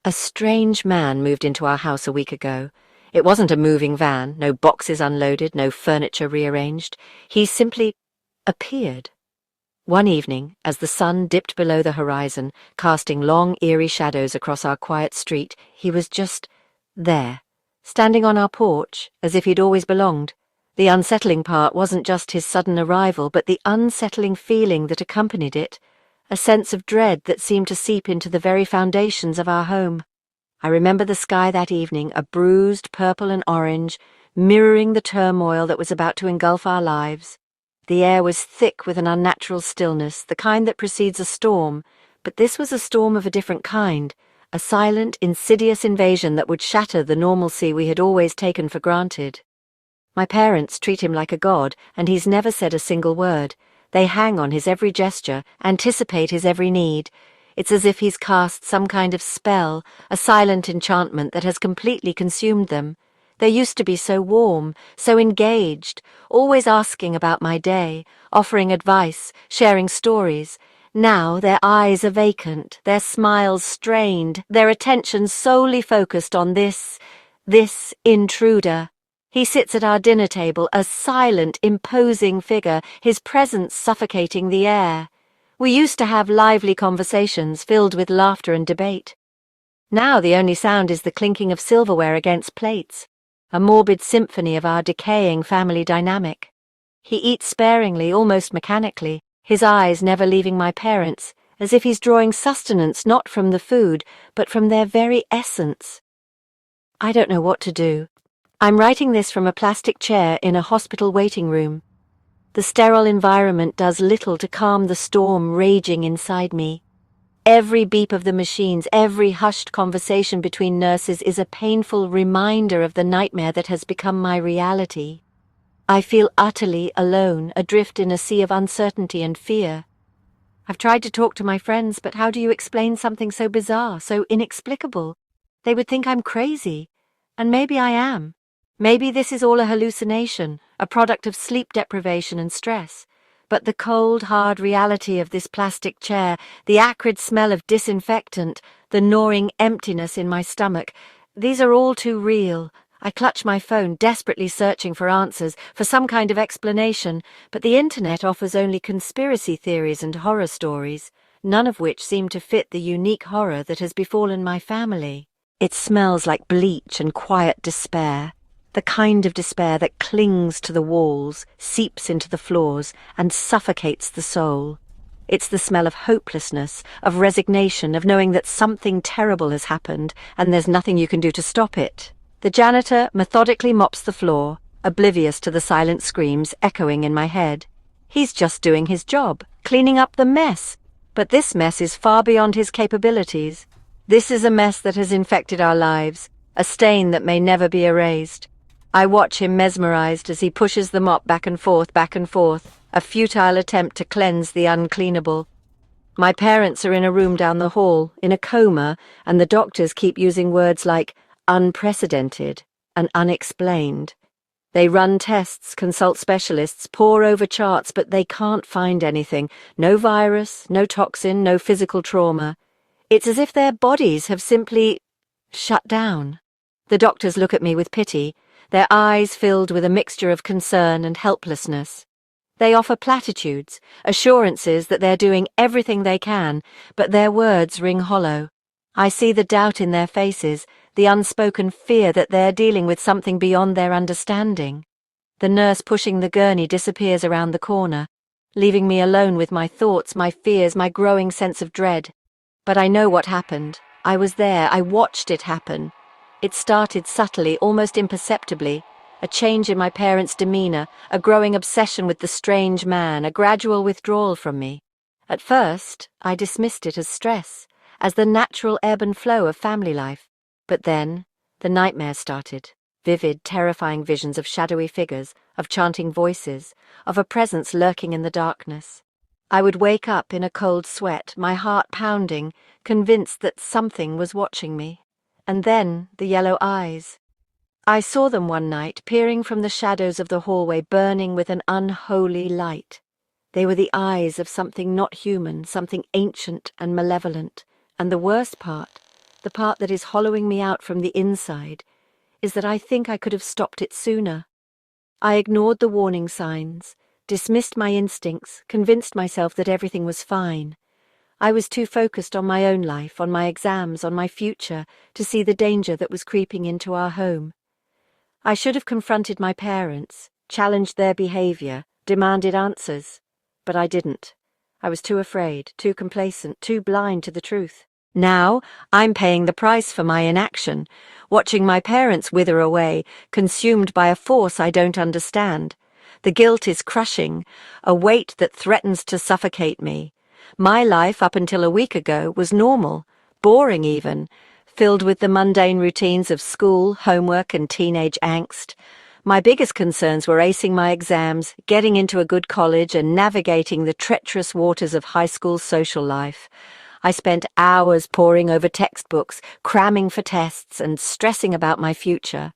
A strange man moved into our house a week ago. It wasn't a moving van, no boxes unloaded, no furniture rearranged. He simply appeared. One evening, as the sun dipped below the horizon, casting long, eerie shadows across our quiet street, he was just there, standing on our porch, as if he'd always belonged. The unsettling part wasn't just his sudden arrival, but the unsettling feeling that accompanied it, a sense of dread that seemed to seep into the very foundations of our home. I remember the sky that evening, a bruised purple and orange, mirroring the turmoil that was about to engulf our lives. The air was thick with an unnatural stillness, the kind that precedes a storm, but this was a storm of a different kind, a silent, insidious invasion that would shatter the normalcy we had always taken for granted. My parents treat him like a god, and he's never said a single word. They hang on his every gesture, anticipate his every need. It's as if he's cast some kind of spell, a silent enchantment that has completely consumed them. They used to be so warm, so engaged, always asking about my day, offering advice, sharing stories. Now their eyes are vacant, their smiles strained, their attention solely focused on this intruder. He sits at our dinner table, a silent, imposing figure, his presence suffocating the air. We used to have lively conversations filled with laughter and debate. Now the only sound is the clinking of silverware against plates, a morbid symphony of our decaying family dynamic. He eats sparingly, almost mechanically, his eyes never leaving my parents, as if he's drawing sustenance not from the food, but from their very essence. I don't know what to do. I'm writing this from a plastic chair in a hospital waiting room. The sterile environment does little to calm the storm raging inside me. Every beep of the machines, every hushed conversation between nurses is a painful reminder of the nightmare that has become my reality. I feel utterly alone, adrift in a sea of uncertainty and fear. I've tried to talk to my friends, but how do you explain something so bizarre, so inexplicable? They would think I'm crazy, and maybe I am. Maybe this is all a hallucination, a product of sleep deprivation and stress. But the cold, hard reality of this plastic chair, the acrid smell of disinfectant, the gnawing emptiness in my stomach, these are all too real. I clutch my phone, desperately searching for answers, for some kind of explanation, but the internet offers only conspiracy theories and horror stories, none of which seem to fit the unique horror that has befallen my family. It smells like bleach and quiet despair. The kind of despair that clings to the walls, seeps into the floors, and suffocates the soul. It's the smell of hopelessness, of resignation, of knowing that something terrible has happened, and there's nothing you can do to stop it. The janitor methodically mops the floor, oblivious to the silent screams echoing in my head. He's just doing his job, cleaning up the mess. But this mess is far beyond his capabilities. This is a mess that has infected our lives, a stain that may never be erased. I watch him mesmerized as he pushes the mop back and forth, a futile attempt to cleanse the uncleanable. My parents are in a room down the hall, in a coma, and the doctors keep using words like unprecedented and unexplained. They run tests, consult specialists, pore over charts, but they can't find anything. No virus, no toxin, no physical trauma. It's as if their bodies have simply shut down. The doctors look at me with pity, their eyes filled with a mixture of concern and helplessness. They offer platitudes, assurances that they're doing everything they can, but their words ring hollow. I see the doubt in their faces, the unspoken fear that they're dealing with something beyond their understanding. The nurse pushing the gurney disappears around the corner, leaving me alone with my thoughts, my fears, my growing sense of dread. But I know what happened. I was there, I watched it happen. It started subtly, almost imperceptibly, a change in my parents' demeanor, a growing obsession with the strange man, a gradual withdrawal from me. At first, I dismissed it as stress, as the natural ebb and flow of family life. But then, the nightmares started, vivid, terrifying visions of shadowy figures, of chanting voices, of a presence lurking in the darkness. I would wake up in a cold sweat, my heart pounding, convinced that something was watching me. And then the yellow eyes. I saw them one night, peering from the shadows of the hallway, burning with an unholy light. They were the eyes of something not human, something ancient and malevolent. And the worst part, the part that is hollowing me out from the inside, is that I think I could have stopped it sooner. I ignored the warning signs, dismissed my instincts, convinced myself that everything was fine. I was too focused on my own life, on my exams, on my future, to see the danger that was creeping into our home. I should have confronted my parents, challenged their behavior, demanded answers, but I didn't. I was too afraid, too complacent, too blind to the truth. Now, I'm paying the price for my inaction, watching my parents wither away, consumed by a force I don't understand. The guilt is crushing, a weight that threatens to suffocate me. My life up until a week ago was normal, boring even, filled with the mundane routines of school, homework, and teenage angst. My biggest concerns were acing my exams, getting into a good college, and navigating the treacherous waters of high school social life. I spent hours poring over textbooks, cramming for tests, and stressing about my future.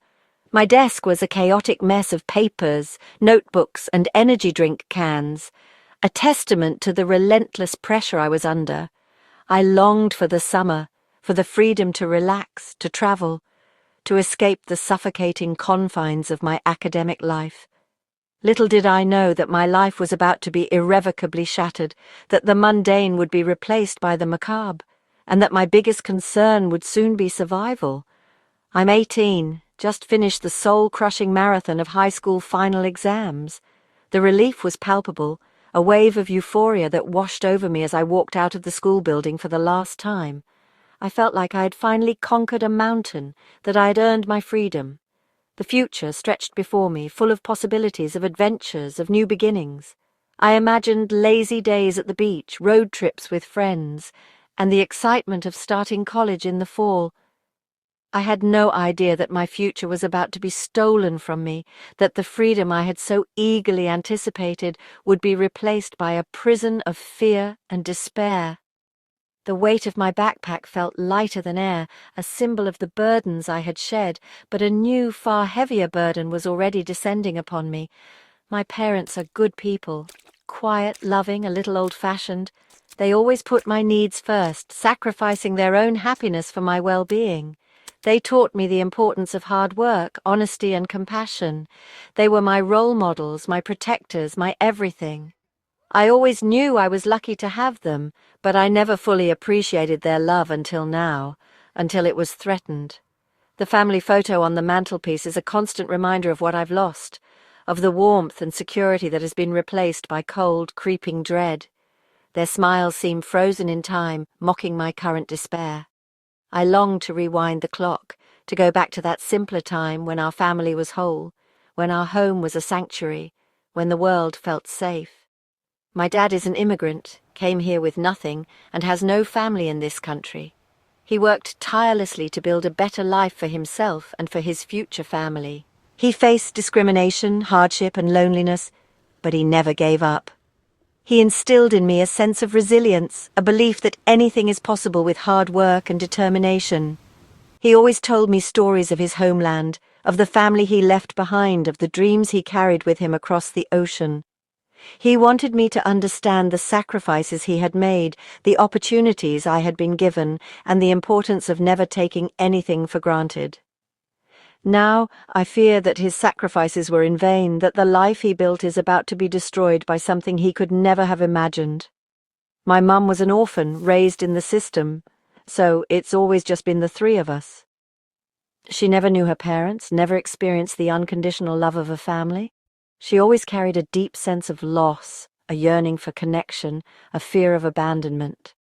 My desk was a chaotic mess of papers, notebooks, and energy drink cans, a testament to the relentless pressure I was under. I longed for the summer, for the freedom to relax, to travel, to escape the suffocating confines of my academic life. Little did I know that my life was about to be irrevocably shattered, that the mundane would be replaced by the macabre, and that my biggest concern would soon be survival. I'm 18, just finished the soul-crushing marathon of high school final exams. The relief was palpable, a wave of euphoria that washed over me as I walked out of the school building for the last time. I felt like I had finally conquered a mountain, that I had earned my freedom. The future stretched before me, full of possibilities, of adventures, of new beginnings. I imagined lazy days at the beach, road trips with friends, and the excitement of starting college in the fall. I had no idea that my future was about to be stolen from me, that the freedom I had so eagerly anticipated would be replaced by a prison of fear and despair. The weight of my backpack felt lighter than air, a symbol of the burdens I had shed, but a new, far heavier burden was already descending upon me. My parents are good people, quiet, loving, a little old-fashioned. They always put my needs first, sacrificing their own happiness for my well-being. They taught me the importance of hard work, honesty, and compassion. They were my role models, my protectors, my everything. I always knew I was lucky to have them, but I never fully appreciated their love until now, until it was threatened. The family photo on the mantelpiece is a constant reminder of what I've lost, of the warmth and security that has been replaced by cold, creeping dread. Their smiles seem frozen in time, mocking my current despair. I long to rewind the clock, to go back to that simpler time when our family was whole, when our home was a sanctuary, when the world felt safe. My dad is an immigrant, came here with nothing, and has no family in this country. He worked tirelessly to build a better life for himself and for his future family. He faced discrimination, hardship, and loneliness, but he never gave up. He instilled in me a sense of resilience, a belief that anything is possible with hard work and determination. He always told me stories of his homeland, of the family he left behind, of the dreams he carried with him across the ocean. He wanted me to understand the sacrifices he had made, the opportunities I had been given, and the importance of never taking anything for granted. Now, I fear that his sacrifices were in vain, that the life he built is about to be destroyed by something he could never have imagined. My mum was an orphan, raised in the system, so it's always just been the three of us. She never knew her parents, never experienced the unconditional love of a family. She always carried a deep sense of loss, a yearning for connection, a fear of abandonment.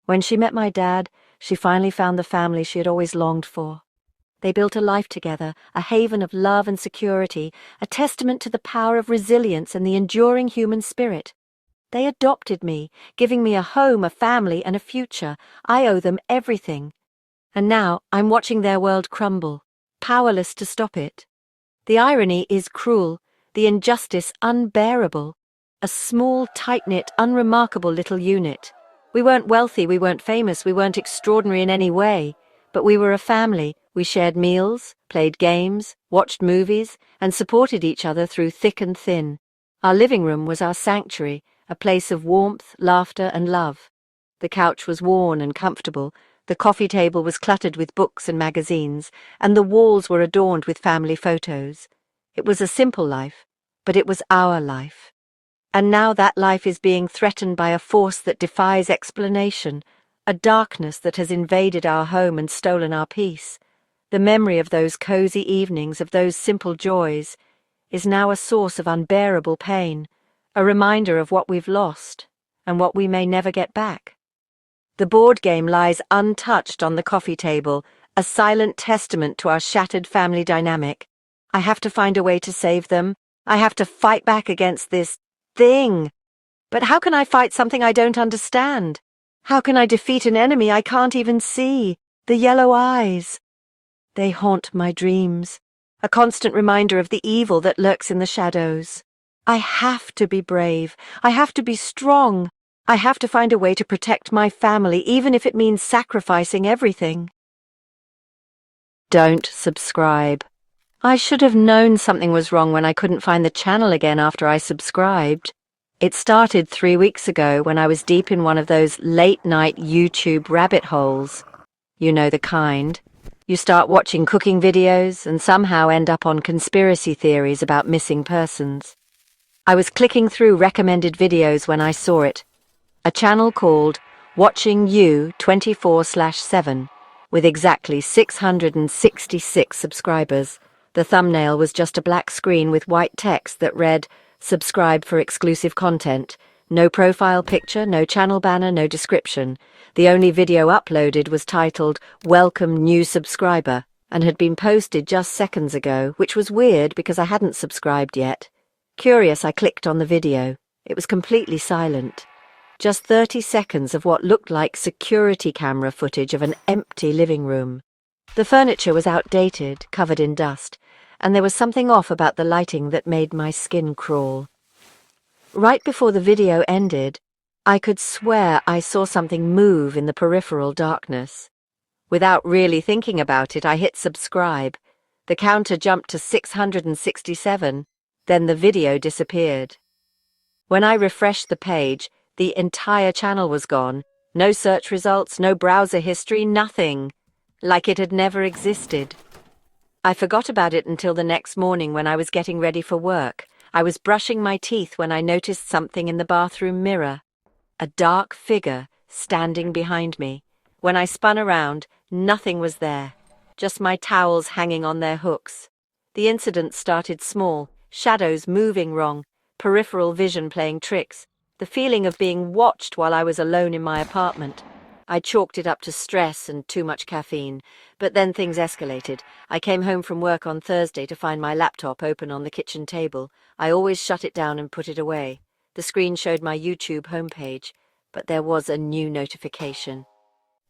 When she met my dad, she finally found the family she had always longed for. They built a life together, a haven of love and security, a testament to the power of resilience and the enduring human spirit. They adopted me, giving me a home, a family, and a future. I owe them everything. And now I'm watching their world crumble, powerless to stop it. The irony is cruel, the injustice unbearable. A small, tight-knit, unremarkable little unit. We weren't wealthy, we weren't famous, we weren't extraordinary in any way, but we were a family. We shared meals, played games, watched movies, and supported each other through thick and thin. Our living room was our sanctuary, a place of warmth, laughter, and love. The couch was worn and comfortable, The coffee table was cluttered with books and magazines, and the walls were adorned with family photos. It was a simple life, but it was our life. And now that life is being threatened by a force that defies explanation, a darkness that has invaded our home and stolen our peace. The memory of those cozy evenings, of those simple joys, is now a source of unbearable pain, a reminder of what we've lost and what we may never get back. The board game lies untouched on the coffee table, a silent testament to our shattered family dynamic. I have to find a way to save them. I have to fight back against this thing. But how can I fight something I don't understand? How can I defeat an enemy I can't even see? The yellow eyes. They haunt my dreams, a constant reminder of the evil that lurks in the shadows. I have to be brave. I have to be strong. I have to find a way to protect my family, even if it means sacrificing everything. Don't subscribe. I should have known something was wrong when I couldn't find the channel again after I subscribed. It started 3 weeks ago when I was deep in one of those late-night YouTube rabbit holes. You know the kind. You start watching cooking videos and somehow end up on conspiracy theories about missing persons. I was clicking through recommended videos when I saw it. A channel called Watching You 24/7 with exactly 666 subscribers. The thumbnail was just a black screen with white text that read, "Subscribe for exclusive content." No profile picture, no channel banner, no description. The only video uploaded was titled, "Welcome New Subscriber," and had been posted just seconds ago, which was weird because I hadn't subscribed yet. Curious, I clicked on the video. It was completely silent. Just 30 seconds of what looked like security camera footage of an empty living room. The furniture was outdated, covered in dust, and there was something off about the lighting that made my skin crawl. Right before the video ended, I could swear I saw something move in the peripheral darkness. Without really thinking about it, I hit subscribe. The counter jumped to 667, then the video disappeared. When I refreshed the page, the entire channel was gone. No search results, no browser history, nothing. Like it had never existed. I forgot about it until the next morning when I was getting ready for work. I was brushing my teeth when I noticed something in the bathroom mirror. A dark figure standing behind me. When I spun around, nothing was there. Just my towels hanging on their hooks. The incident started small, shadows moving wrong, peripheral vision playing tricks. The feeling of being watched while I was alone in my apartment. I chalked it up to stress and too much caffeine, but then things escalated. I came home from work on Thursday to find my laptop open on the kitchen table. I always shut it down and put it away. The screen showed my YouTube homepage, but there was a new notification.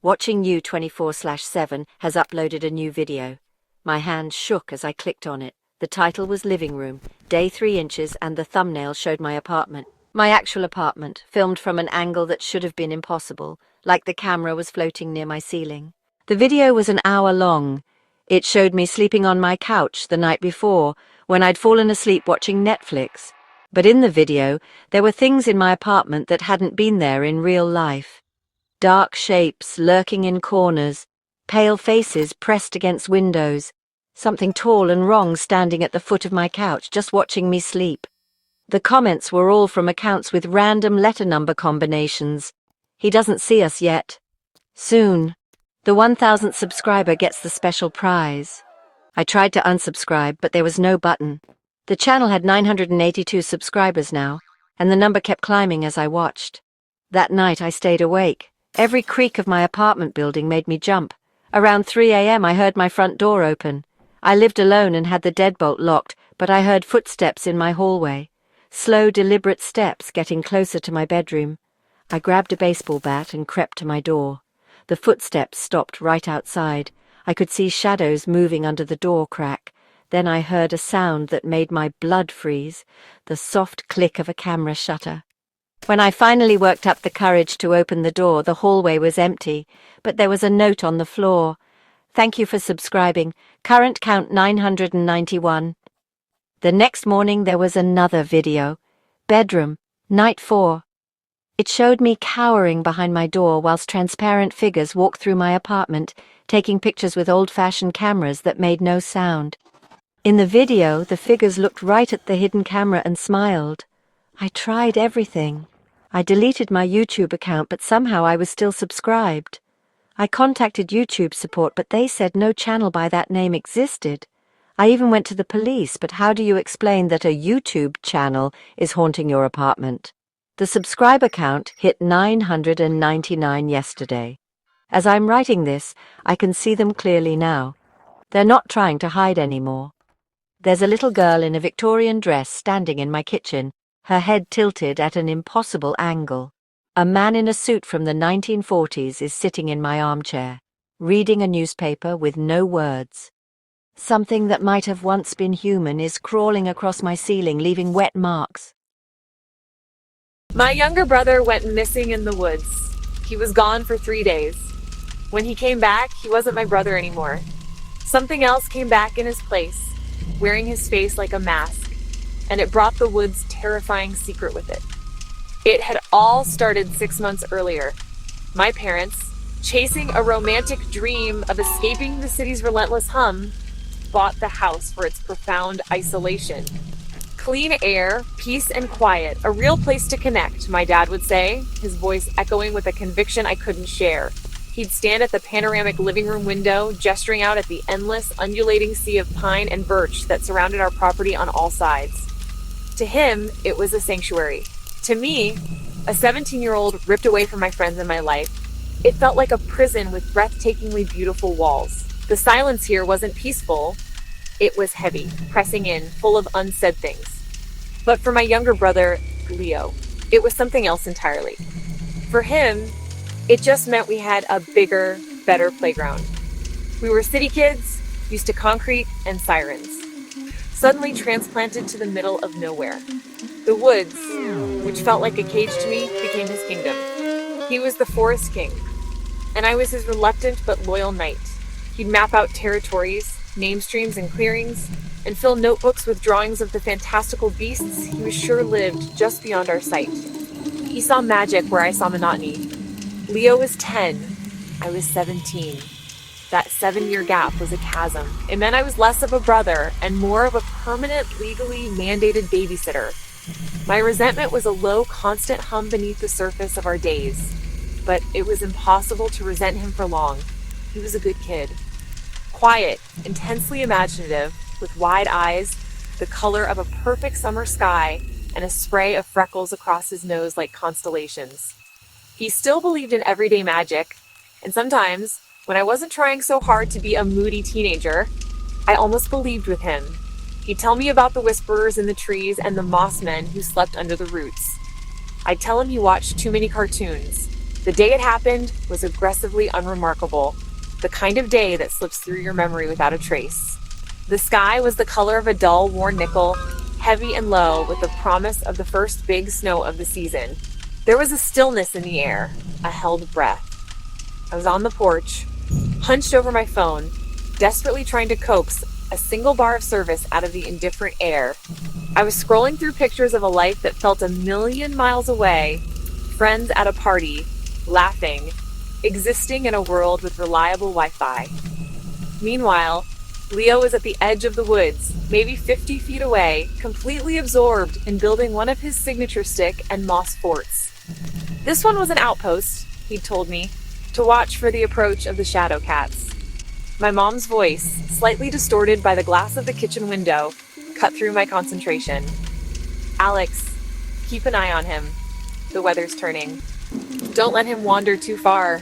Watching You 24/7 has uploaded a new video. My hand shook as I clicked on it. The title was Living Room, day 3 inches, and the thumbnail showed my apartment. My actual apartment, filmed from an angle that should have been impossible, like the camera was floating near my ceiling. The video was an hour long. It showed me sleeping on my couch the night before, when I'd fallen asleep watching Netflix. But in the video, there were things in my apartment that hadn't been there in real life. Dark shapes lurking in corners, pale faces pressed against windows, something tall and wrong standing at the foot of my couch, just watching me sleep. The comments were all from accounts with random letter number combinations. He doesn't see us yet. Soon. The 1,000th subscriber gets the special prize. I tried to unsubscribe, but there was no button. The channel had 982 subscribers now, and the number kept climbing as I watched. That night I stayed awake. Every creak of my apartment building made me jump. Around 3 a.m. I heard my front door open. I lived alone and had the deadbolt locked, but I heard footsteps in my hallway. Slow, deliberate steps getting closer to my bedroom. I grabbed a baseball bat and crept to my door. The footsteps stopped right outside. I could see shadows moving under the door crack. Then I heard a sound that made my blood freeze, the soft click of a camera shutter. When I finally worked up the courage to open the door, the hallway was empty, but there was a note on the floor. "Thank you for subscribing. Current count 991. The next morning there was another video. Bedroom, night 4. It showed me cowering behind my door whilst transparent figures walked through my apartment, taking pictures with old-fashioned cameras that made no sound. In the video, the figures looked right at the hidden camera and smiled. I tried everything. I deleted my YouTube account, but somehow I was still subscribed. I contacted YouTube support, but they said no channel by that name existed. I even went to the police, but how do you explain that a YouTube channel is haunting your apartment? The subscriber count hit 999 yesterday. As I'm writing this, I can see them clearly now. They're not trying to hide anymore. There's a little girl in a Victorian dress standing in my kitchen, her head tilted at an impossible angle. A man in a suit from the 1940s is sitting in my armchair, reading a newspaper with no words. Something that might have once been human is crawling across my ceiling, leaving wet marks. My younger brother went missing in the woods. He was gone for 3 days. When he came back, he wasn't my brother anymore. Something else came back in his place, wearing his face like a mask, and it brought the woods' terrifying secret with it. It had all started 6 months earlier. My parents, chasing a romantic dream of escaping the city's relentless hum, bought the house for its profound isolation. Clean air, peace and quiet, a real place to connect, my dad would say, his voice echoing with a conviction I couldn't share. He'd stand at the panoramic living room window, gesturing out at the endless, undulating sea of pine and birch that surrounded our property on all sides. To him, it was a sanctuary. To me, a 17-year-old ripped away from my friends and my life, it felt like a prison with breathtakingly beautiful walls. The silence here wasn't peaceful. It was heavy, pressing in, full of unsaid things. But for my younger brother, Leo, it was something else entirely. For him, it just meant we had a bigger, better playground. We were city kids, used to concrete and sirens, suddenly transplanted to the middle of nowhere. The woods, which felt like a cage to me, became his kingdom. He was the forest king, and I was his reluctant but loyal knight. He'd map out territories, name streams and clearings, and fill notebooks with drawings of the fantastical beasts he was sure lived just beyond our sight. He saw magic where I saw monotony. Leo was 10, I was 17. That 7-year gap was a chasm. It meant I was less of a brother and more of a permanent, legally mandated babysitter. My resentment was a low, constant hum beneath the surface of our days. But it was impossible to resent him for long. He was a good kid. Quiet, intensely imaginative, with wide eyes, the color of a perfect summer sky, and a spray of freckles across his nose like constellations. He still believed in everyday magic, and sometimes, when I wasn't trying so hard to be a moody teenager, I almost believed with him. He'd tell me about the whisperers in the trees and the moss men who slept under the roots. I'd tell him he watched too many cartoons. The day it happened was aggressively unremarkable, the kind of day that slips through your memory without a trace. The sky was the color of a dull, worn nickel, heavy and low, with the promise of the first big snow of the season. There was a stillness in the air, a held breath. I was on the porch, hunched over my phone, desperately trying to coax a single bar of service out of the indifferent air. I was scrolling through pictures of a life that felt a million miles away, friends at a party, laughing, existing in a world with reliable Wi-Fi. Meanwhile, Leo was at the edge of the woods, maybe 50 feet away, completely absorbed in building one of his signature stick and moss forts. This one was an outpost, he'd told me, to watch for the approach of the shadow cats. My mom's voice, slightly distorted by the glass of the kitchen window, cut through my concentration. Alex, keep an eye on him. The weather's turning. Don't let him wander too far.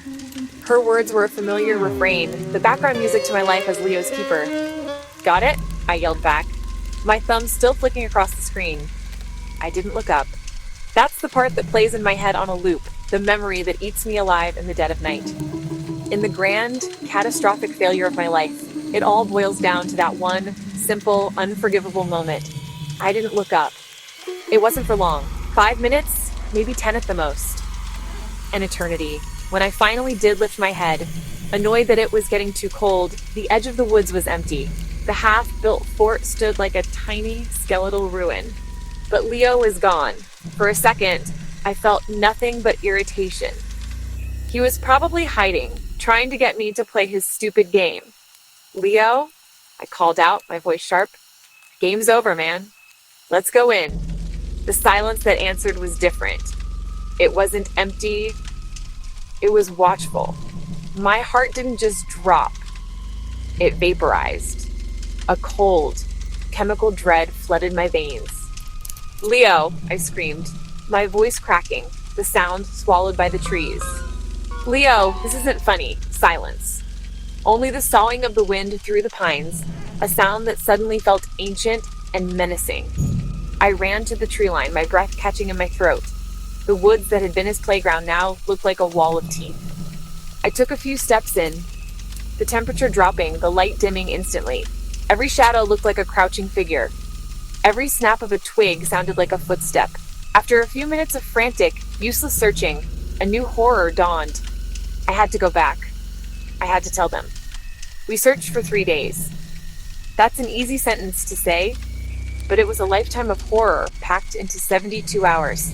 Her words were a familiar refrain, the background music to my life as Leo's keeper. Got it? I yelled back, my thumb still flicking across the screen. I didn't look up. That's the part that plays in my head on a loop, the memory that eats me alive in the dead of night. In the grand, catastrophic failure of my life, it all boils down to that one, simple, unforgivable moment. I didn't look up. It wasn't for long. 5 minutes, maybe 10 at the most. An eternity. When I finally did lift my head, annoyed that it was getting too cold, the edge of the woods was empty. The half-built fort stood like a tiny skeletal ruin. But Leo was gone. For a second, I felt nothing but irritation. He was probably hiding, trying to get me to play his stupid game. Leo, I called out, my voice sharp. Game's over, man. Let's go in. The silence that answered was different. It wasn't empty. It was watchful. My heart didn't just drop. It vaporized. A cold, chemical dread flooded my veins. Leo, I screamed, my voice cracking, the sound swallowed by the trees. Leo, this isn't funny. Silence. Only the sawing of the wind through the pines, a sound that suddenly felt ancient and menacing. I ran to the tree line, my breath catching in my throat. The woods that had been his playground now looked like a wall of teeth. I took a few steps in, the temperature dropping, the light dimming instantly. Every shadow looked like a crouching figure. Every snap of a twig sounded like a footstep. After a few minutes of frantic, useless searching, a new horror dawned. I had to go back. I had to tell them. We searched for 3 days. That's an easy sentence to say, but it was a lifetime of horror packed into 72 hours.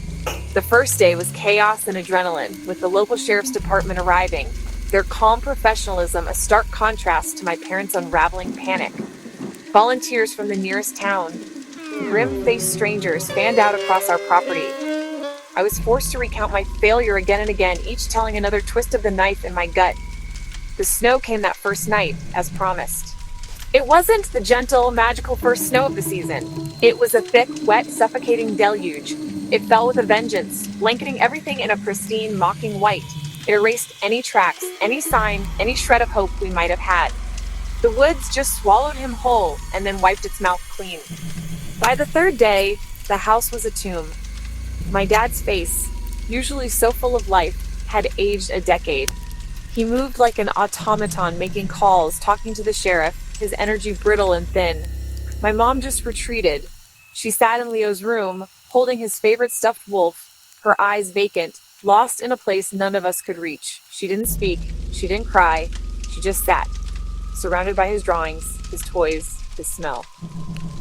The first day was chaos and adrenaline, with the local sheriff's department arriving, their calm professionalism a stark contrast to my parents' unraveling panic. Volunteers from the nearest town, grim-faced strangers fanned out across our property. I was forced to recount my failure again and again, each telling another twist of the knife in my gut. The snow came that first night, as promised. It wasn't the gentle, magical first snow of the season. It was a thick, wet, suffocating deluge. It fell with a vengeance, blanketing everything in a pristine, mocking white. It erased any tracks, any sign, any shred of hope we might have had. The woods just swallowed him whole and then wiped its mouth clean. By the third day, the house was a tomb. My dad's face, usually so full of life, had aged a decade. He moved like an automaton, making calls, talking to the sheriff, his energy brittle and thin. My mom just retreated. She sat in Leo's room, holding his favorite stuffed wolf, her eyes vacant, lost in a place none of us could reach. She didn't speak. She didn't cry. She just sat, surrounded by his drawings, his toys, his smell.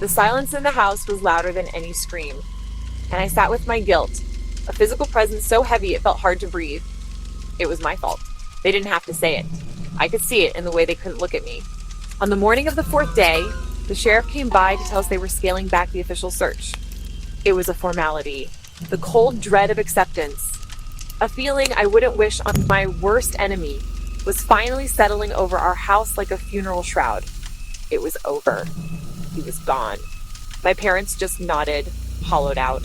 The silence in the house was louder than any scream, and I sat with my guilt, a physical presence so heavy it felt hard to breathe. It was my fault. They didn't have to say it. I could see it in the way they couldn't look at me. On the morning of the fourth day, the sheriff came by to tell us they were scaling back the official search. It was a formality. The cold dread of acceptance, a feeling I wouldn't wish on my worst enemy, was finally settling over our house like a funeral shroud. It was over. He was gone. My parents just nodded, hollowed out.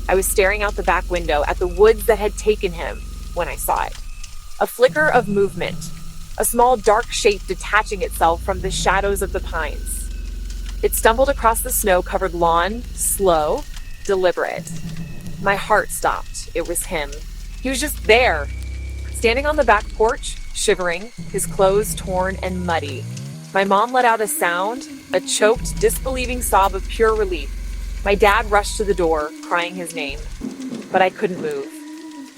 I was staring out the back window at the woods that had taken him when I saw it. A flicker of movement, a small dark shape detaching itself from the shadows of the pines. It stumbled across the snow-covered lawn, slow, deliberate. My heart stopped. It was him. He was just there, standing on the back porch, shivering, his clothes torn and muddy. My mom let out a sound, a choked, disbelieving sob of pure relief. My dad rushed to the door, crying his name. But I couldn't move,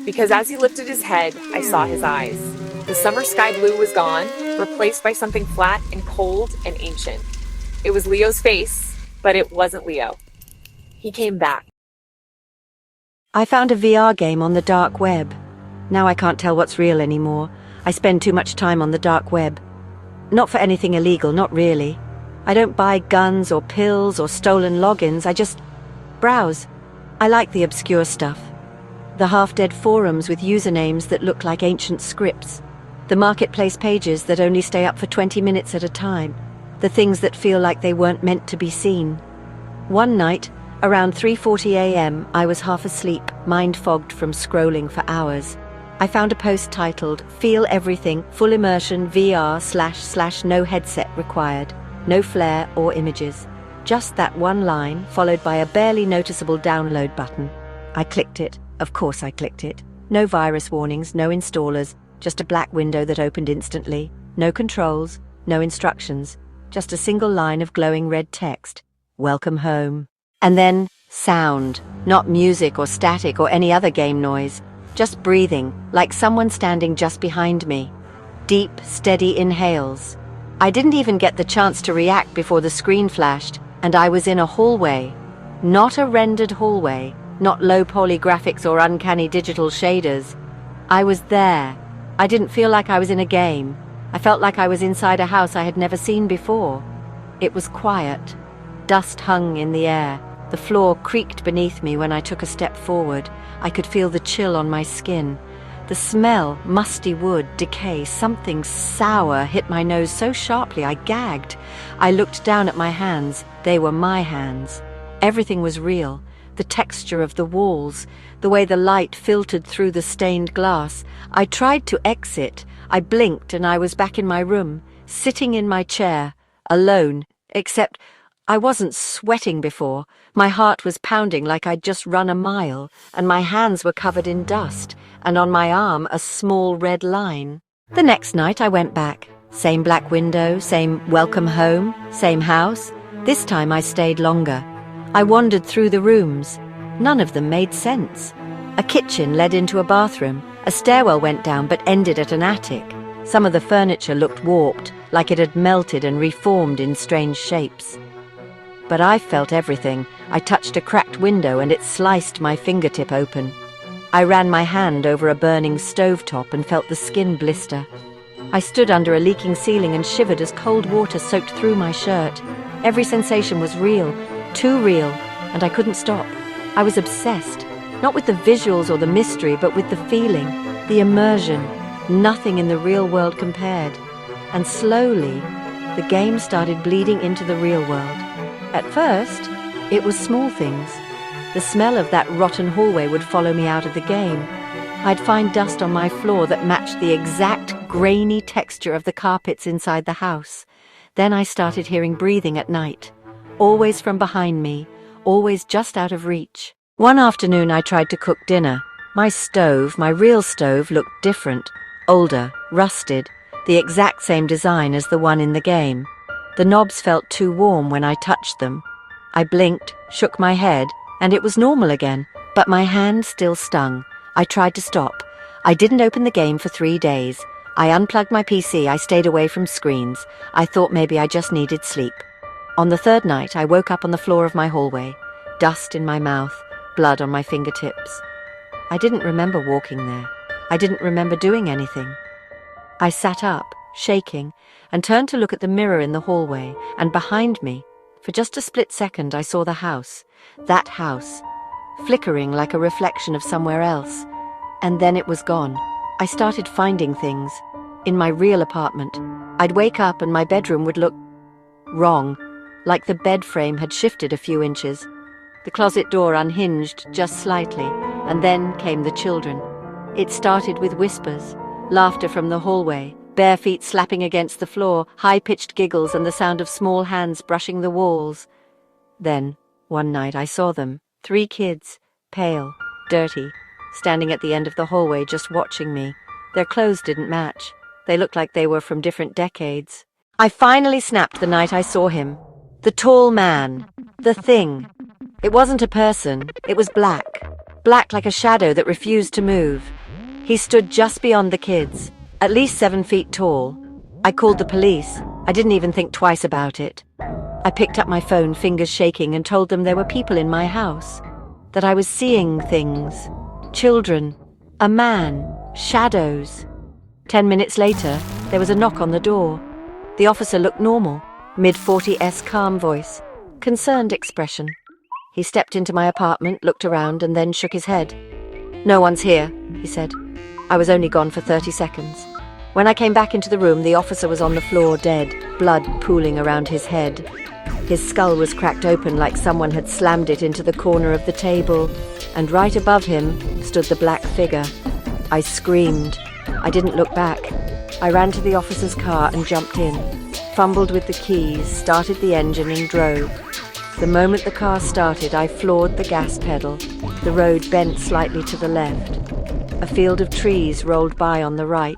because as he lifted his head, I saw his eyes. The summer sky blue was gone, replaced by something flat and cold and ancient. It was Leo's face, but it wasn't Leo. He came back. I found a VR game on the dark web. Now I can't tell what's real anymore. I spend too much time on the dark web. Not for anything illegal, not really. I don't buy guns or pills or stolen logins, I just browse. I like the obscure stuff. The half-dead forums with usernames that look like ancient scripts. The marketplace pages that only stay up for 20 minutes at a time. The things that feel like they weren't meant to be seen. One night, around 3:40 a.m., I was half asleep, mind-fogged from scrolling for hours. I found a post titled, "Feel Everything, Full Immersion VR / no headset required. No flare or images." Just that one line, followed by a barely noticeable download button. I clicked it. Of course I clicked it. No virus warnings, no installers, just a black window that opened instantly. No controls, no instructions, just a single line of glowing red text. Welcome home. And then sound, not music or static or any other game noise. Just breathing, like someone standing just behind me. Deep, steady inhales. I didn't even get the chance to react before the screen flashed, and I was in a hallway. Not a rendered hallway, not low-poly graphics or uncanny digital shaders. I was there. I didn't feel like I was in a game. I felt like I was inside a house I had never seen before. It was quiet. Dust hung in the air. The floor creaked beneath me when I took a step forward. I could feel the chill on my skin. The smell, musty wood, decay, something sour hit my nose so sharply I gagged. I looked down at my hands. They were my hands. Everything was real. The texture of the walls, the way the light filtered through the stained glass. I tried to exit. I blinked and I was back in my room, sitting in my chair, alone, except I wasn't sweating before. My heart was pounding like I'd just run a mile, and my hands were covered in dust, and on my arm a small red line. The next night I went back. Same black window, same welcome home, same house. This time I stayed longer. I wandered through the rooms. None of them made sense. A kitchen led into a bathroom. A stairwell went down but ended at an attic. Some of the furniture looked warped, like it had melted and reformed in strange shapes. But I felt everything. I touched a cracked window and it sliced my fingertip open. I ran my hand over a burning stovetop and felt the skin blister. I stood under a leaking ceiling and shivered as cold water soaked through my shirt. Every sensation was real, too real, and I couldn't stop. I was obsessed, not with the visuals or the mystery, but with the feeling, the immersion. Nothing in the real world compared. And slowly, the game started bleeding into the real world. At first, it was small things. The smell of that rotten hallway would follow me out of the game. I'd find dust on my floor that matched the exact grainy texture of the carpets inside the house. Then I started hearing breathing at night, always from behind me, always just out of reach. One afternoon I tried to cook dinner. My stove, my real stove, looked different, older, rusted, the exact same design as the one in the game. The knobs felt too warm when I touched them. I blinked, shook my head, and it was normal again, but my hand still stung. I tried to stop. I didn't open the game for 3 days. I unplugged my PC, I stayed away from screens. I thought maybe I just needed sleep. On the third night, I woke up on the floor of my hallway, dust in my mouth, blood on my fingertips. I didn't remember walking there. I didn't remember doing anything. I sat up, shaking, and turned to look at the mirror in the hallway, and behind me, for just a split second, I saw the house, that house, flickering like a reflection of somewhere else. And then it was gone. I started finding things. In my real apartment, I'd wake up and my bedroom would look wrong, like the bed frame had shifted a few inches. The closet door unhinged just slightly, and then came the children. It started with whispers, laughter from the hallway, bare feet slapping against the floor, high-pitched giggles and the sound of small hands brushing the walls. Then, one night I saw them, 3 kids, pale, dirty, standing at the end of the hallway just watching me. Their clothes didn't match. They looked like they were from different decades. I finally snapped the night I saw him. The tall man. The thing. It wasn't a person. It was black. Black like a shadow that refused to move. He stood just beyond the kids, at least 7 feet tall. I called the police. I didn't even think twice about it. I picked up my phone, fingers shaking, and told them there were people in my house. That I was seeing things. Children. A man. Shadows. 10 minutes later, there was a knock on the door. The officer looked normal. Mid-40s calm voice. Concerned expression. He stepped into my apartment, looked around, and then shook his head. "No one's here," he said. I was only gone for 30 seconds. When I came back into the room, the officer was on the floor dead, blood pooling around his head. His skull was cracked open like someone had slammed it into the corner of the table, and right above him stood the black figure. I screamed. I didn't look back. I ran to the officer's car and jumped in, fumbled with the keys, started the engine and drove. The moment the car started, I floored the gas pedal. The road bent slightly to the left. A field of trees rolled by on the right.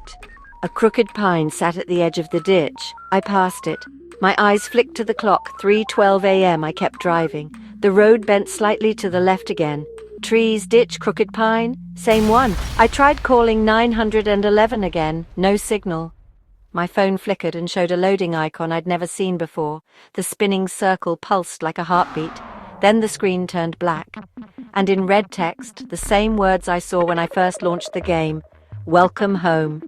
A crooked pine sat at the edge of the ditch. I passed it. My eyes flicked to the clock. 3:12 a.m. I kept driving. The road bent slightly to the left again. Trees, ditch, crooked pine. Same one. I tried calling 911 again. No signal. My phone flickered and showed a loading icon I'd never seen before. The spinning circle pulsed like a heartbeat. Then the screen turned black. and in red text, the same words I saw when I first launched the game: welcome home.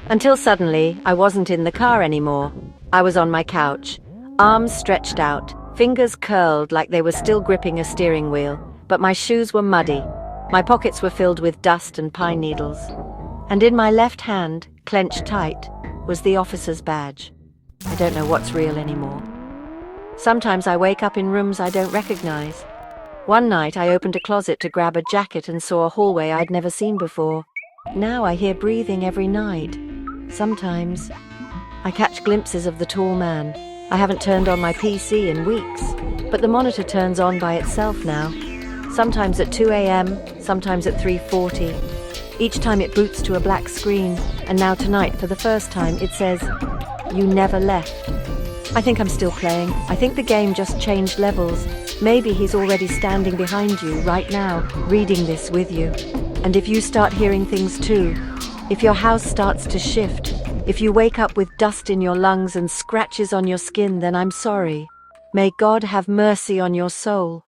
Until suddenly, I wasn't in the car anymore. I was on my couch, arms stretched out, fingers curled like they were still gripping a steering wheel, but my shoes were muddy. My pockets were filled with dust and pine needles. And in my left hand, clenched tight, was the officer's badge. I don't know what's real anymore. Sometimes I wake up in rooms I don't recognize. One night I opened a closet to grab a jacket and saw a hallway I'd never seen before. Now I hear breathing every night. Sometimes I catch glimpses of the tall man. I haven't turned on my PC in weeks, but the monitor turns on by itself now. Sometimes at 2 a.m., sometimes at 3:40. Each time it boots to a black screen, and now tonight, for the first time, it says, "You never left." I think I'm still playing. I think the game just changed levels. Maybe he's already standing behind you right now, reading this with you. And if you start hearing things too, if your house starts to shift, if you wake up with dust in your lungs and scratches on your skin, then I'm sorry. May God have mercy on your soul.